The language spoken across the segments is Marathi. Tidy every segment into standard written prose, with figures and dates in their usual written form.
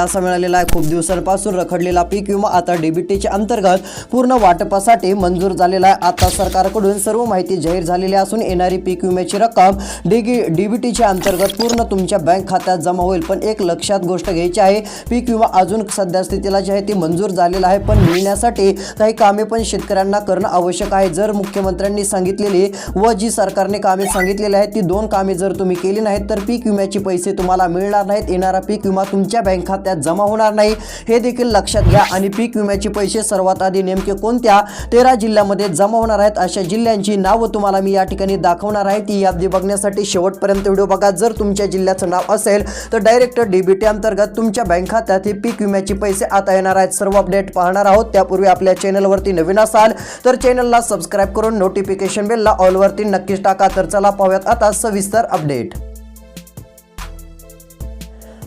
असा मिळालेला आहे। खूप दिवसांपासून रखडलेला पीक विमा आता डीबीटीच्या अंतर्गत पूर्ण वाटपासाठी मंजूर झालेला आहे। आता सरकारकडून सर्व माहिती जाहीर झालेली असून येणारी पीक विम्याची रक्कम डीबीटीच्या अंतर्गत पूर्ण तुमच्या बँक खात्यात जमा होईल। पण एक लक्षात गोष्ट घ्यायची आहे, पीक विमा अजून सध्या स्थितीला जे आहे ती मंजूर झालेला आहे, पण मिळण्यासाठी काही कामे पण शेतकऱ्यांना करणं आवश्यक आहे। जर मुख्यमंत्र्यांनी सांगितलेली व जी सरकारने कामे सांगितलेली आहेत ती दोन कामे जर तुम्ही केली नाहीत तर पीक विम्याचे पैसे तुम्हाला मिळणार नाहीत। येणारा पीक विमा तुमच्या बँक खात्यात जमा होणार नाही, हे देखील लक्षात घ्या। आणि पीक विम्याचे पैसे सर्वात आधी नेमके कोणत्या 13 जिल्ह्यामध्ये जमा होणार आहेत अशा जिल्ह्यांची नाव तुम्हाला मी या ठिकाणी दाखवणार आहे। ती यादी बघण्यासाठी शेवटपर्यंत व्हिडिओ बघा। जर तुमच्या जिल्ह्याचं नाव असेल तर डायरेक्ट डीबीटी अंतर्गत तुमच्या बँक खात्यात हे पीक विम्याचे पैसे आता येणार आहेत। सर्व अपडेट पाहणार आहोत। त्यापूर्वी आपल्या चॅनलवरती नवीन असाल तर चॅनलला सबस्क्राइब करून नोटिफिकेशन बेलला ऑल वरती नक्कीच टाका। तर चला पाहूयात आता सविस्तर अपडेट।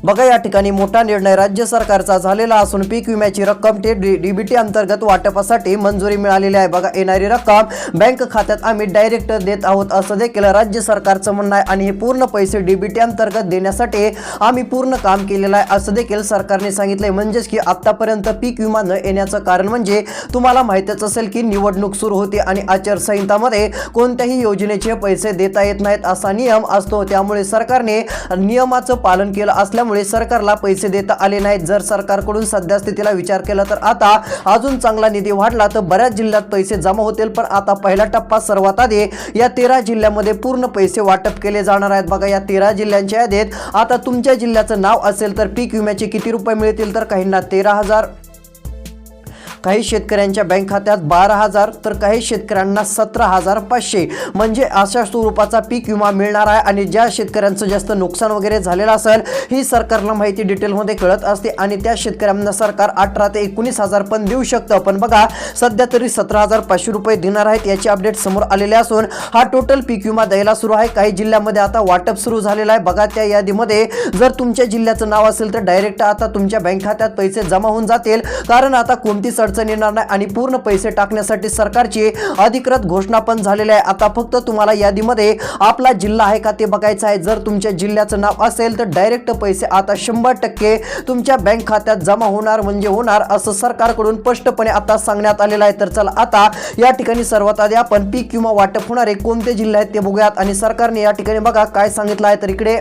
बघा, या ठिकाणी मोठा निर्णय राज्य सरकारचा झालेला असून पीक विम्याची रक्कम ते डीबीटी अंतर्गत वाटपासाठी मंजुरी मिळालेली आहे। बघा, येणारी रक्कम बँक खात्यात आम्ही डायरेक्ट देत आहोत असं देखील राज्य सरकारचं म्हणणं आहे। आणि हे पूर्ण पैसे डीबीटी अंतर्गत देण्यासाठी आम्ही पूर्ण काम केलेलं आहे असं देखील सरकारने सांगितलंय। म्हणजेच की आतापर्यंत पीक विमा न येण्याचं कारण म्हणजे तुम्हाला माहितीच असेल की निवडणूक सुरू होती आणि आचारसंहितामध्ये कोणत्याही योजनेचे पैसे देता येत नाहीत असा नियम असतो। त्यामुळे सरकारने नियमाचं पालन केलं असल्यामुळे सरकारला पैसे देता आले नाहीत। जर सरकारकडून सध्या स्थितीला विचार केला तर आता अजून चांगला निधी वाढला तर बऱ्याच जिल्ह्यात पैसे जमा होतील। पण आता पहिला टप्पा सर्वात आधी या 13 जिल्ह्यामध्ये पूर्ण पैसे वाटप केले जाणार आहेत। बघा, या 13 जिल्ह्यांच्या यादीत आता तुमच्या जिल्ह्याचं नाव असेल तर पीक विम्याचे किती रुपये मिळतील तर काहींना 13,000, काही शेतकऱ्यांच्या बँक खात्यात 12,000 तर काही शेतकऱ्यांना 17,500 म्हणजे अशा स्वरूपाचा पीक विमा मिळणार आहे। आणि ज्या शेतकऱ्यांचं जास्त नुकसान वगैरे झालेलं असेल ही सरकारला माहिती डिटेलमध्ये कळत असते आणि त्या शेतकऱ्यांना सरकार 18 ते 19,000 पण देऊ शकतं। पण बघा, सध्या तरी 17,500 रुपये देणार आहेत याची अपडेट समोर आलेले असून हा टोटल पीक विमा द्यायला सुरू आहे। काही जिल्ह्यामध्ये आता वाटप सुरू झालेलं आहे। बघा, त्या यादीमध्ये जर तुमच्या जिल्ह्याचं नाव असेल तर डायरेक्ट आता तुमच्या बँक खात्यात पैसे जमा होऊन जातील, कारण आता कोणतीच अडचण येणार नाही आणि पूर्ण पैसे टाकण्यासाठी सरकारची अधिकृत घोषणा पण झालेली आहे। आता फक्त तुम्हाला यादीमध्ये आपला जिल्हा आहे का ते बघायचं आहे। जर तुमच्या जिल्ह्याचं नाव असेल तर डायरेक्ट पैसे आता 100% तुमच्या बँक खात्यात जमा होणार म्हणजे होणार असं सरकारकडून स्पष्टपणे आता सांगण्यात आलेलं आहे। तर चला आता या ठिकाणी सर्वात आधी आपण पीक विमा वाटप होणारे कोणते जिल्हे आहेत ते बघूयात। आणि सरकारने या ठिकाणी बघा काय सांगितलं आहे, तर इकडे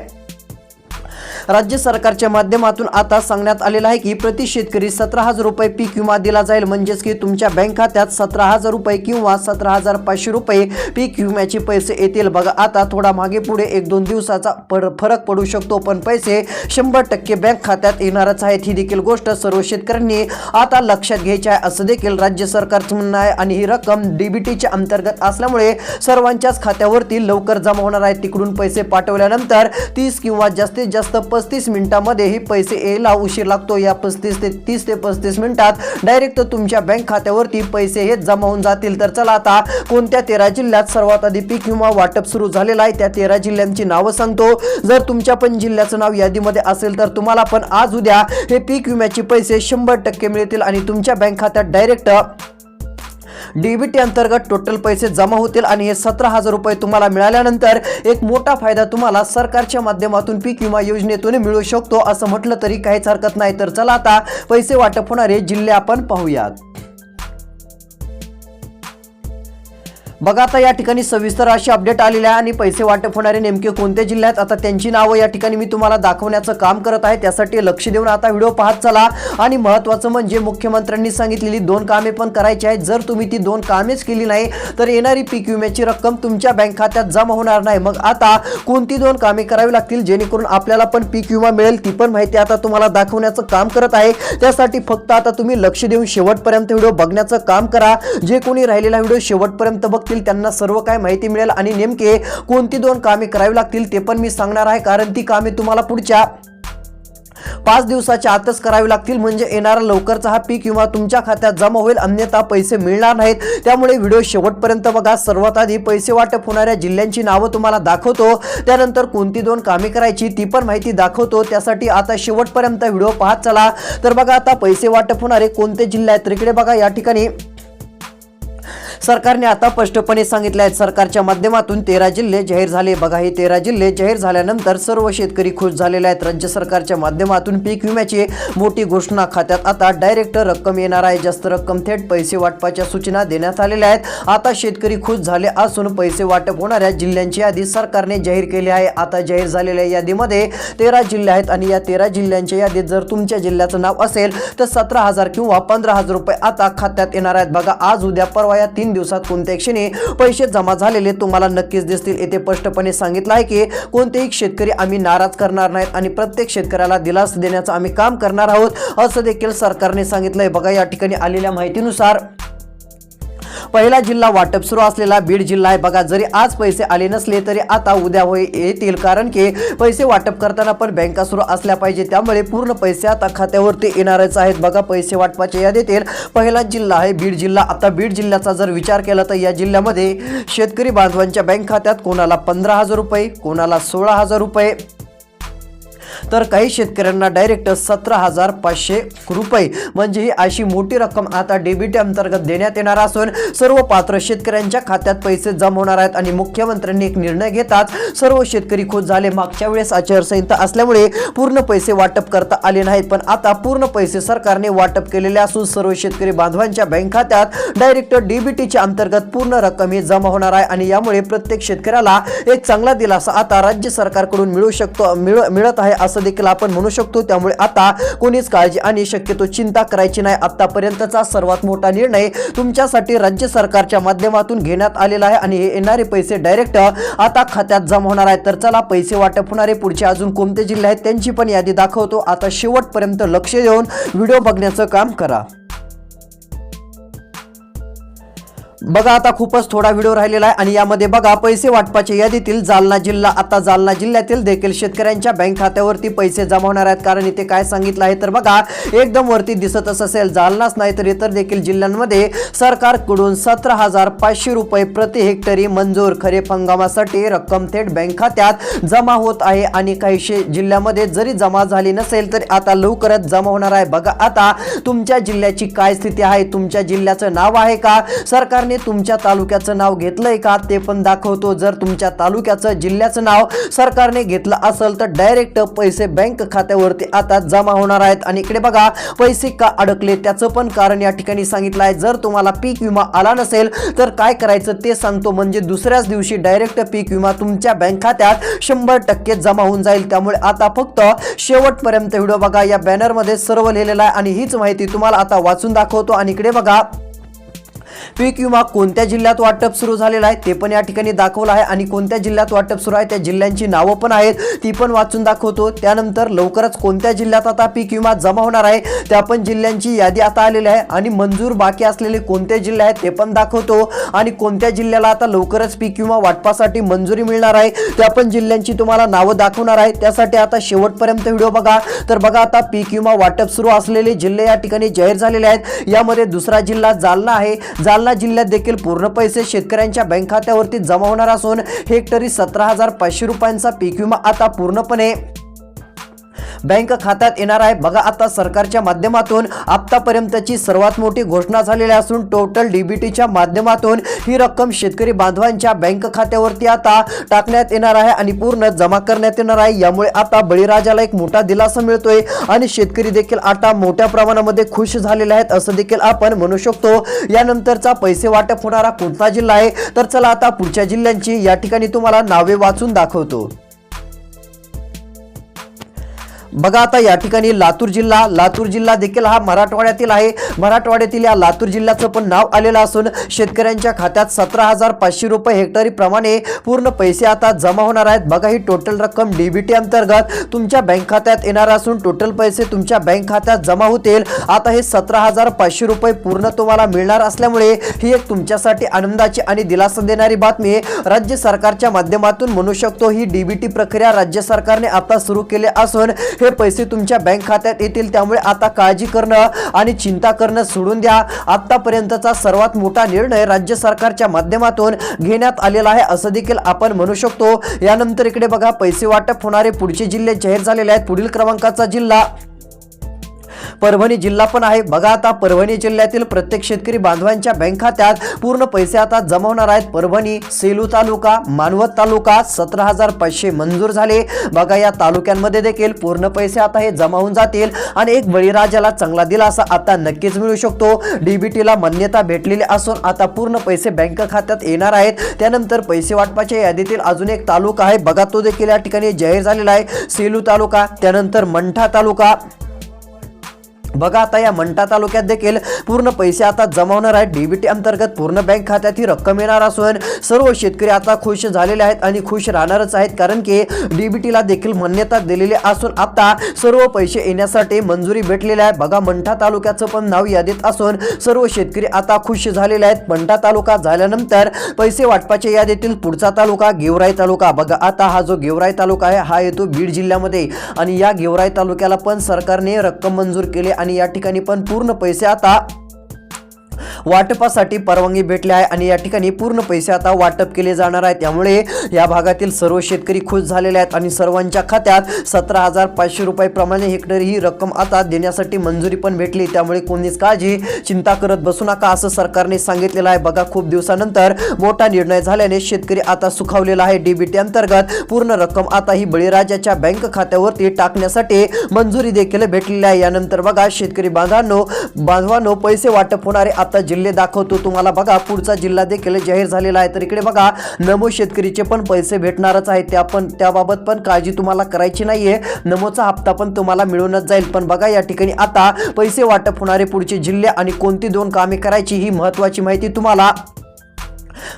राज्य सरकारच्या माध्यमातून आता सांगण्यात आलेलं आहे की प्रति शेतकरी 17,000 रुपये पीक विमा दिला जाईल। म्हणजेच की तुमच्या बँक खात्यात 17,000 रुपये किंवा 17,500 रुपये पीक विम्याचे पैसे येतील। बघा, आता थोडा मागे पुढे 1-2 दिवसाचा फरक पडू शकतो, पण पैसे 100% बँक खात्यात येणारच आहेत। ही देखील गोष्ट सर्व शेतकऱ्यांनी आता लक्षात घ्यायची आहे असं देखील राज्य सरकारचं म्हणणं आहे। आणि ही रक्कम डीबीटीच्या अंतर्गत असल्यामुळे सर्वांच्याच खात्यावरती लवकर जमा होणार आहेत। तिकडून पैसे पाठवल्यानंतर 30 किंवा जास्तीत जास्त 35 मिनिटांमध्ये ही पैसे यायला उशीर लागतो। या 30 ते 35 मिनिटात डायरेक्ट तुमच्या बँक खात्यावरती पैसे हे जमा होऊन जातील। तर चला आता कोणत्या 13 जिल्ह्यात सर्वात आधी पीक विमा वाटप सुरू झालेलं आहे त्या 13 जिल्ह्यांची नावं सांगतो। जर तुमच्या पण जिल्ह्याचं नाव यादीमध्ये असेल तर तुम्हाला पण आज उद्या हे पीक विम्याचे पैसे 100% मिळतील आणि तुमच्या बँक खात्यात डायरेक्ट डीबीटी अंतर्गत टोटल पैसे जमा होतील। आणि हे 17,000 रुपये तुम्हाला मिळाल्यानंतर एक मोठा फायदा तुम्हाला सरकारच्या माध्यमातून पीक विमा योजनेतून मिळू शकतो असं म्हटलं तरी काहीच हरकत नाही। तर चला आता पैसे वाटप होणारे जिल्हे आपण पाहूयात। बघा, आता या ठिकाणी सविस्तर अशी अपडेट आलेली आहे आणि पैसे वाटप होणारे नेमके कोणते जिल्हे आहेत आता त्यांची नावं या ठिकाणी मी तुम्हाला दाखवण्याचं काम करत आहे। त्यासाठी लक्ष देऊन आता व्हिडिओ पाहत चला। आणि महत्त्वाचं म्हणजे मुख्यमंत्र्यांनी सांगितलेली 2 कामे पण करायची आहेत। जर तुम्ही ती 2 कामेच केली नाही तर येणारी पीक विम्याची रक्कम तुमच्या बँक खात्यात जमा होणार नाही। मग आता कोणती 2 कामे करावी लागतील जेणेकरून आपल्याला पण पीक विमा मिळेल ती पण माहिती आता तुम्हाला दाखवण्याचं काम करत आहे। त्यासाठी फक्त आता तुम्ही लक्ष देऊन शेवटपर्यंत व्हिडिओ बघण्याचं काम करा। जे कोणी राहिलेला व्हिडिओ शेवटपर्यंत बघतील त्यांना सर्व काय माहिती मिळेल आणि नेमके कोणती 2 कामे करावी लागतील ते पण मी सांगणार आहे, कारण ती कामे तुम्हाला पुढच्या 5 दिवसाच्या आतच करावी लागतील म्हणजे येणारा लवकरचा हा पीक विमा तुमच्या खात्यात जमा होईल, अन्यथा पैसे मिळणार नाहीत। त्यामुळे व्हिडिओ शेवटपर्यंत बघा। सर्वात आधी पैसे वाटप होणाऱ्या जिल्ह्यांची नावं तुम्हाला दाखवतो, त्यानंतर कोणती 2 कामे करायची ती पण माहिती दाखवतो। त्यासाठी आता शेवटपर्यंत व्हिडिओ पाहत चला। तर बघा, आता पैसे वाटप होणारे कोणते जिल्हे आहेत तर इकडे बघा या ठिकाणी सरकारने आता स्पष्टपणे सांगितले आहे, सरकारच्या माध्यमातून 13 जिल्हे जाहीर झाले। बघा, हे 13 जिल्हे जाहीर झाल्यानंतर सर्व शेतकरी खुश झालेले आहेत। राज्य सरकारच्या माध्यमातून पीक विम्याची मोठी घोषणा, खात्यात आता डायरेक्ट रक्कम येणार आहे, जास्त रक्कम थेट पैसे वाटपाच्या सूचना देण्यात आलेल्या आहेत। आता शेतकरी खुश झाले असून पैसे वाटप होणाऱ्या जिल्ह्यांची यादी सरकारने जाहीर केली आहे। आता जाहीर झालेल्या यादीमध्ये 13 जिल्हे आहेत आणि या 13 जिल्ह्यांच्या यादीत जर तुमच्या जिल्ह्याचं नाव असेल तर 17,000 किंवा 15,000 रुपये आता खात्यात येणार आहेत। बघा, आज उद्या परवा या 3 दिवसात कोणत्या क्षणी पैसे जमा झालेले तुम्हाला नक्कीच दिसतील। येथे स्पष्टपणे सांगितलं आहे की कोणतेही शेतकरी आम्ही नाराज करणार नाहीत आणि प्रत्येक शेतकऱ्याला दिलासा देण्याचं आम्ही काम करणार आहोत असं देखील सरकारने सांगितलंय। बघा, या ठिकाणी आलेल्या माहितीनुसार पहिला जिल्हा वाटप सुरू असलेला बीड जिल्हा आहे। बघा, जरी आज पैसे आले नसले तरी आता उद्या येतील, कारण की पैसे वाटप करताना पण बँका सुरू असल्या पाहिजे, त्यामुळे पूर्ण पैसे आता खात्यावरती येणारच आहेत। बघा, पैसे वाटपाच्या यादीतील पहिला जिल्हा आहे बीड जिल्हा। आता बीड जिल्ह्याचा जर विचार केला तर या जिल्ह्यामध्ये शेतकरी बांधवांच्या बँक खात्यात कोणाला 15,000 रुपये, कोणाला 16,000 रुपये, तर काही शेतकऱ्यांना डायरेक्ट 17,500 रुपये म्हणजे ही अशी मोठी रक्कम आता डीबीटी अंतर्गत देण्यात येणार असून सर्व पात्र शेतकऱ्यांच्या खात्यात पैसे जमा होणार आहेत। आणि मुख्यमंत्र्यांनी एक निर्णय घेताच सर्व शेतकरी खुश झाले। मागच्या वेळेस आचारसंहिता असल्यामुळे पूर्ण पैसे वाटप करता आले नाहीत, पण आता पूर्ण पैसे सरकारने वाटप केलेले असून सर्व शेतकरी बांधवांच्या बँक खात्यात डायरेक्ट डीबीटीच्या अंतर्गत पूर्ण रक्कम ही जमा होणार आहे आणि यामुळे प्रत्येक शेतकऱ्याला एक चांगला दिलासा आता राज्य सरकारकडून मिळत आहे असं देखील आपण म्हणू शकतो। त्यामुळे आता कोणीच काळजी आणि शक्यतो चिंता करायची नाही। आतापर्यंतचा सर्वात मोठा निर्णय तुमच्यासाठी राज्य सरकारच्या माध्यमातून घेण्यात आलेला आहे आणि हे येणारे पैसे डायरेक्ट आता खात्यात जमा होणार आहेत। तर चला, पैसे वाटप होणारे पुढचे अजून कोणते जिल्हे आहेत त्यांची पण यादी दाखवतो। आता शेवटपर्यंत लक्ष देऊन व्हिडिओ बघण्याचं काम करा। बघा, आता खूपच थोडा व्हिडिओ राहिलेला आहे आणि यामध्ये बघा पैसे वाटपाच्या यादीतील जालना जिल्हा। आता जालना जिल्ह्यातील देखील शेतकऱ्यांच्या बँक खात्यावरती पैसे जमा होणार आहेत, कारण इथे काय सांगितलं आहे तर बघा, एकदम वरती दिसतच असेल, जालनाच नाही तर इतर देखील जिल्ह्यांमध्ये सरकारकडून 17,500 रुपये प्रति हेक्टरी मंजूर खरीप हंगामासाठी रक्कम थेट बँक खात्यात जमा होत आहे आणि काही जिल्ह्यामध्ये जरी जमा झाली नसेल तरी आता लवकरच जमा होणार आहे। बघा, आता तुमच्या जिल्ह्याची काय स्थिती आहे, तुमच्या जिल्ह्याचं नाव आहे का, सरकारने तुमच्या तालुक्याचं नाव घेतलंय का ते पण दाखवतो। जर तुमच्या तालुक्याचं जिल्ह्याचं नाव सरकारने घेतलं असेल तर डायरेक्ट पैसे बँक खात्यावरती आता जमा होणार आहेत। आणि इकडे बघा, पैसे का अडकले त्याचं पण कारण या ठिकाणी सांगितलं आहे। जर तुम्हाला पीक विमा आला नसेल तर काय करायचं ते सांगतो, म्हणजे दुसऱ्याच दिवशी डायरेक्ट पीक विमा तुमच्या बँक खात्यात 100% जमा होऊन जाईल। त्यामुळे आता फक्त शेवटपर्यंत व्हिडिओ बघा, या बॅनरमध्ये सर्व लिहिलेलं आहे आणि हीच माहिती तुम्हाला आता वाचून दाखवतो। आणि इकडे बघा, पीक विमा कोणत्या जिल्ह्यात वाटप सुरू झालेला आहे ते पण या ठिकाणी दाखवलं आहे आणि कोणत्या जिल्ह्यात वाटप सुरू आहे त्या जिल्ह्यांची नावं पण आहेत ती पण वाचून दाखवतो। त्यानंतर लवकरच कोणत्या जिल्ह्यात आता पीक विमा जमा होणार आहे त्या पण जिल्ह्यांची यादी आता आलेली आहे आणि मंजूर बाकी असलेले कोणते जिल्हे आहेत ते पण दाखवतो आणि कोणत्या जिल्ह्याला आता लवकरच पीक विमा वाटपासाठी मंजुरी मिळणार आहे त्या पण जिल्ह्यांची तुम्हाला नावं दाखवणार आहे। त्यासाठी आता शेवटपर्यंत व्हिडिओ बघा। तर बघा, आता पीक विमा वाटप सुरू असलेले जिल्हे या ठिकाणी जाहीर झालेले आहेत। यामध्ये दुसरा जिल्हा जालना आहे। जालना जिल्ह्यात देखील पूर्ण पैसे शेतकऱ्यांच्या बँक खात्यावरती जमा होणार असून हेक्टरी 17,500 रुपयांचा पीक विमा आता पूर्णपणे बँक खात्यात येणार आहे। बघा, आता सरकारच्या माध्यमातून आतापर्यंतची सर्वात मोठी घोषणा झालेली असून टोटल डीबीटीच्या माध्यमातून ही रक्कम शेतकरी बांधवांच्या बँक खात्यावरती आता टाकण्यात येणार आहे आणि पूर्ण जमा करण्यात येणार आहे। यामुळे आता बळीराजाला एक मोठा दिलासा मिळतोय आणि शेतकरी देखील आता मोठ्या प्रमाणामध्ये खुश झालेले आहेत असं देखील आपण म्हणू शकतो। यानंतरचा पैसे वाटप होणारा कोणता जिल्हा आहे तर चला आता पुढच्या जिल्ह्यांची या ठिकाणी तुम्हाला नावे वाचून दाखवतो। बघा, आता या ठिकाणी लातूर जिल्हा देखील हा मराठवाड्यातील आहे। मराठवाड्यातील या लातूर जिल्ह्याचं पण नाव आलेलं असून शेतकऱ्यांच्या खात्यात 17,500 रुपये हेक्टरी प्रमाणे पूर्ण पैसे आता जमा होणार आहेत। बघा, ही टोटल रक्कम डीबीटी अंतर्गत तुमच्या बँक खात्यात येणार असून टोटल पैसे तुमच्या बँक खात्यात जमा होतील। आता हे 17,500 रुपये पूर्ण तुम्हाला मिळणार असल्यामुळे ही एक तुमच्यासाठी आनंदाची आणि दिलासा देणारी बातमी राज्य सरकारच्या माध्यमातून म्हणू शकतो। ही डीबीटी प्रक्रिया राज्य सरकारने आता सुरू केली असून हे पैसे तुमच्या बँक खात्यात येतील। त्यामुळे आता काळजी करणं आणि चिंता करणं सोडून द्या। आतापर्यंतचा सर्वात मोठा निर्णय राज्य सरकारच्या माध्यमातून घेण्यात आलेला आहे असं देखील आपण म्हणू शकतो। यानंतर इकडे बघा, पैसे वाटप होणारे पुढचे जिल्हे जाहीर झालेले आहेत। पुढील क्रमांकाचा जिल्हा परभणी जिल्हा पण आहे। बघा आता परभणी जिल्ह्यातील प्रत्येक शेतकरी बांधवांच्या बँक खात्यात पूर्ण पैसे आता जमा होणार आहेत। परभणी, सेलू तालुका, मानवत तालुका 17,500 मंजूर झाले। बघा या तालुक्यांमध्ये देखील पूर्ण पैसे आता हे जमा होऊन जातील आणि एक बळीराजाला चांगला दिलासा आता नक्कीच मिळू शकतो। डीबीटीला मान्यता भेटलेली असून आता पूर्ण पैसे बँक खात्यात येणार आहेत। त्यानंतर पैसे वाटपाच्या यादीतील अजून एक तालुका आहे, बघा तो देखील या ठिकाणी जाहीर झालेला आहे, सेलू तालुका। त्यानंतर मंठा तालुका, बघा आता या मंठा तालुक्यात देखील पूर्ण पैसे आता जमा होणार आहेत। डीबीटी अंतर्गत पूर्ण बँक खात्यात ही रक्कम येणार असून सर्व शेतकरी आता खुश झालेले आहेत आणि खुश राहणारच आहेत, कारण की डीबीटीला देखील मान्यता दिलेली असून आता सर्व पैसे येण्यासाठी मंजुरी भेटलेली आहे। बघा मंठा तालुक्याचं पण नाव यादीत असून सर्व शेतकरी आता खुश झालेले आहेत। मंठा तालुका झाल्यानंतर पैसे वाटपाच्या यादीतील पुढचा तालुका गेवराई तालुका। बघा आता हा जो गेवराई तालुका आहे हा येतो बीड जिल्ह्यामध्ये आणि या गेवराई तालुक्याला पण सरकारने रक्कम मंजूर केली आणि या ठिकाणी पण पूर्ण पैसे आता वाटपासाठी परवानगी भेटली आहे आणि या ठिकाणी पूर्ण पैसे आता वाटप केले जाणार आहेत। त्यामुळे या भागातील सर्व शेतकरी खुश झालेले आहेत आणि सर्वांच्या खात्यात 17,500 रुपये प्रमाणे हेक्टरी ही रक्कम आता देण्यासाठी मंजुरी पण भेटली। त्यामुळे कोणीच काळजी चिंता करत बसू नका असं सरकारने सांगितलेलं आहे। बघा खूप दिवसानंतर मोठा निर्णय झाल्याने शेतकरी आता सुखावलेला आहे। डीबीटी अंतर्गत पूर्ण रक्कम आता ही बळीराजाच्या बँक खात्यावरती टाकण्यासाठी मंजुरी देखील भेटलेली आहे। यानंतर बघा शेतकरी बांधवांनो पैसे वाटप होणारे आता जिल्हे दाखवतो तुम्हाला। बघा पुढचा जिल्हा देखील जाहीर झालेला आहे, तर इकडे बघा नमो शेतकरीचे पण पैसे भेटणारच आहेत, त्याबाबत पण काळजी तुम्हाला करायची नाहीये। नमोचा हप्ता पण तुम्हाला मिळूनच जाईल। पण बघा या ठिकाणी आता पैसे वाटप होणारे पुढचे जिल्हे आणि कोणती 2 कामे करायची ही महत्त्वाची माहिती तुम्हाला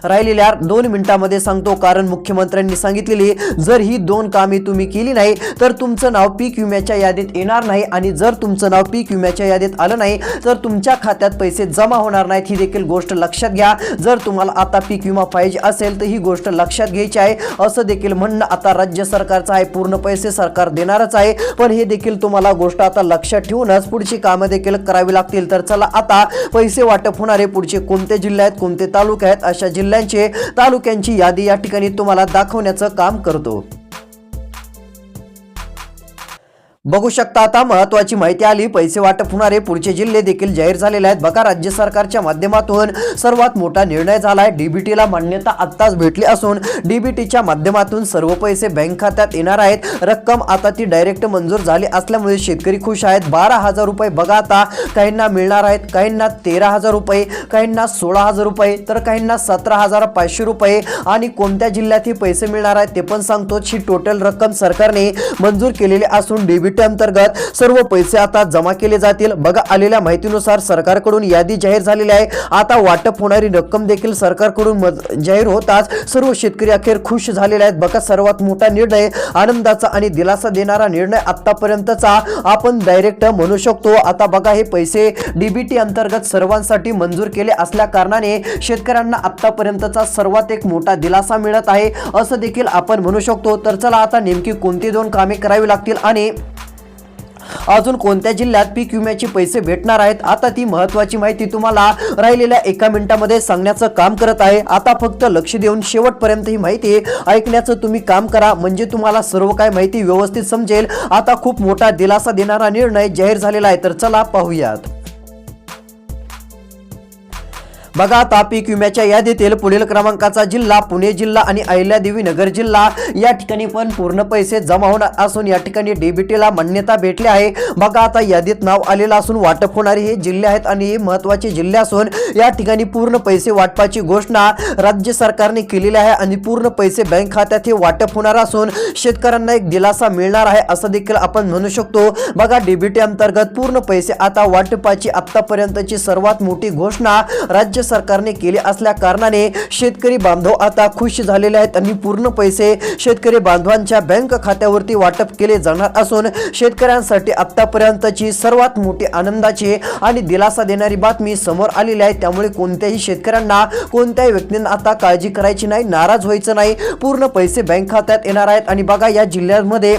राहिलेल्या 2 मिनिटांमध्ये सांगतो, कारण मुख्यमंत्र्यांनी सांगितलेली जर ही 2 कामे तुम्ही केली नाही तर तुमचं नाव पीक विम्याच्या यादीत येणार नाही आणि जर तुमचं नाव पीक विम्याच्या यादीत आलं नाही तर तुमच्या खात्यात पैसे जमा होणार नाहीत। ही देखील गोष्ट लक्षात घ्या। जर तुम्हाला आता पीक विमा पाहिजे असेल तर ही गोष्ट लक्षात घ्यायची आहे असं देखील म्हणणं आता राज्य सरकारचं आहे। पूर्ण पैसे सरकार देणारच आहे, पण हे देखील तुम्हाला गोष्ट आता लक्षात ठेवूनच पुढची कामं देखील करावी लागतील। तर चला आता पैसे वाटप होणारे पुढचे कोणते जिल्हे आहेत, कोणते तालुके आहेत, अशा जिल्ह्यांचे तालुक्यांची यादी या ठिकाणी तुम्हाला दाखवण्याचं काम करतो। बघू शकता आता महत्त्वाची माहिती आली, पैसे वाटप होणारे पुढचे जिल्हे देखील जाहीर झालेले आहेत। बघा राज्य सरकारच्या माध्यमातून सर्वात मोठा निर्णय झाला आहे। डीबीटीला मान्यता आत्ताच भेटली असून डीबीटीच्या माध्यमातून सर्व पैसे बँक खात्यात येणार आहेत। रक्कम आता ती डायरेक्ट मंजूर झाली असल्यामुळे शेतकरी खुश आहेत। 12,000 रुपये बघा आता काहींना मिळणार आहेत, काहींना 13,000 रुपये, काहींना 16,000 रुपये, तर काहींना 17,500 रुपये आणि कोणत्या जिल्ह्यात हे पैसे मिळणार आहेत ते पण सांगतो। ही टोटल रक्कम सरकारने मंजूर केलेली असून डीबीटी अंतर्गत सर्व पैसे आता जमा केले जातील। बघा आलेल्या माहितीनुसार सरकारकडून यादी जाहीर झालेली आहे। आता वाटप होणारी रक्कम देखील सरकारकडून जाहीर होताच सर्व शेतकरी अखेर खुश झालेले आहेत। बघा सर्वात मोठा निर्णय, आनंदाचा आणि दिलासा देणारा निर्णय आतापर्यंतचा आपण डायरेक्ट म्हणू शकतो। आता बघा हे पैसे डीबीटी अंतर्गत सर्वांसाठी मंजूर केले असल्या कारणाने शेतकऱ्यांना आतापर्यंतचा सर्वात एक मोठा दिलासा मिळत आहे असं देखील आपण म्हणू शकतो। तर चला आता नेमकी कोणती 2 कामे करावी लागतील आणि अजून कोणत्या जिल्ह्यात पीक विम्याचे पैसे भेटणार आहेत, आता ती महत्त्वाची माहिती तुम्हाला राहिलेल्या 1 मिनिटामध्ये सांगण्याचं काम करत आहे। आता फक्त लक्ष देऊन शेवटपर्यंत ही माहिती ऐकण्याचं तुम्ही काम करा, म्हणजे तुम्हाला सर्व काय माहिती व्यवस्थित समजेल। आता खूप मोठा दिलासा देणारा निर्णय जाहीर झालेला आहे, तर चला पाहूयात। बघा आता पीक विम्याच्या यादीतील पुढील क्रमांकाचा जिल्हा पुणे जिल्हा आणि अहिल्यादेवी नगर जिल्हा या ठिकाणी पण पूर्ण पैसे जमा होणार असून या ठिकाणी डीबीटीला मान्यता भेटली आहे। बघा आता यादीत नाव आलेलं असून वाटप होणारे हे जिल्हे आहेत आणि हे महत्त्वाचे जिल्हे असून या ठिकाणी पूर्ण पैसे वाटपाची घोषणा राज्य सरकारने केलेली आहे आणि पूर्ण पैसे बँक खात्यात हे वाटप होणार असून शेतकऱ्यांना एक दिलासा मिळणार आहे असं देखील आपण म्हणू शकतो। बघा डीबीटी अंतर्गत पूर्ण पैसे आता वाटपाची आतापर्यंतची सर्वात मोठी घोषणा राज्य सरकारने केली असल्या कारणाने शेतकरी बांधव आता खुश झालेले आहेत आणि पूर्ण पैसे शेतकरी बांधवांच्या बँक खात्यावरती वाटप केले जाणार असून शेतकऱ्यांसाठी आतापर्यंतची सर्वात मोठी आनंदाची आणि दिलासा देणारी बातमी समोर आलेली आहे। त्यामुळे कोणत्याही शेतकऱ्यांना कोणत्याही व्यक्तींना आता काळजी करायची नाही, नाराज व्हायचं नाही, पूर्ण पैसे बँक खात्यात येणार आहेत। आणि बघा या जिल्ह्यांमध्ये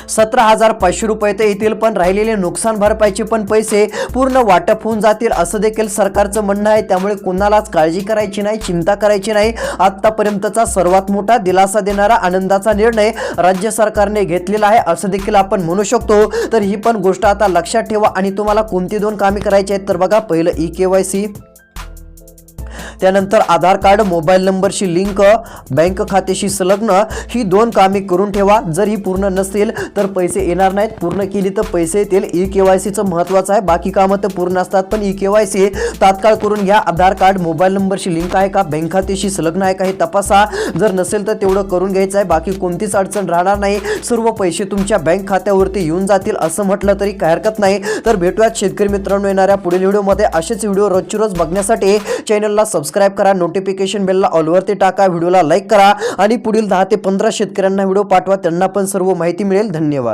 17,500 रुपये तर येतील, पण राहिलेले नुकसान भरपाईचे पण पैसे पूर्ण वाटप होऊन जातील असं देखील सरकारचं म्हणणं आहे. त्यामुळे कोणालाच काळजी करायची नाही, चिंता करायची नाही. आतापर्यंतचा सर्वात मोठा दिलासा देणारा आनंदाचा निर्णय राज्य सरकारने घेतलेला आहे असं देखील आपण म्हणू शकतो. तर ही पण गोष्ट आता लक्षात ठेवा. आणि तुम्हाला कोणती 2 कामे करायची आहेत तर बघा, पहिलं EKYC, त्यानंतर आधार कार्ड मोबाईल नंबरशी लिंक, बँक खात्याशी संलग्न, ही 2 कामे करून ठेवा. जर ही पूर्ण नसतील तर पैसे येणार नाहीत, पूर्ण केली तर पैसे येतील. EKYCचं महत्त्वाचं आहे, बाकी कामं तर पूर्ण असतात पण EKYC तात्काळ करून घ्या. आधार कार्ड मोबाईल नंबरशी लिंक आहे का, बँक खात्याशी संलग्न आहे का हे तपासा. जर नसेल तर तेवढं करून घ्यायचं आहे, बाकी कोणतीच अडचण राहणार नाही. सर्व पैसे तुमच्या बँक खात्यावरती येऊन जातील असं म्हटलं तरी काही हरकत नाही. तर भेटूयात शेतकरी मित्रांनो येणाऱ्या पुढील व्हिडिओमध्ये. असेच व्हिडिओ रोजची रोज बघण्यासाठी चॅनलला सबस्क्राइब करा, नोटिफिकेशन बेलला ऑलवरती टाका, व्हिडिओला लाईक करा आणि पुढील 10 ते 15 शेतकऱ्यांना व्हिडिओ पाठवा, त्यांना पण सर्व माहिती मिळेल. धन्यवाद.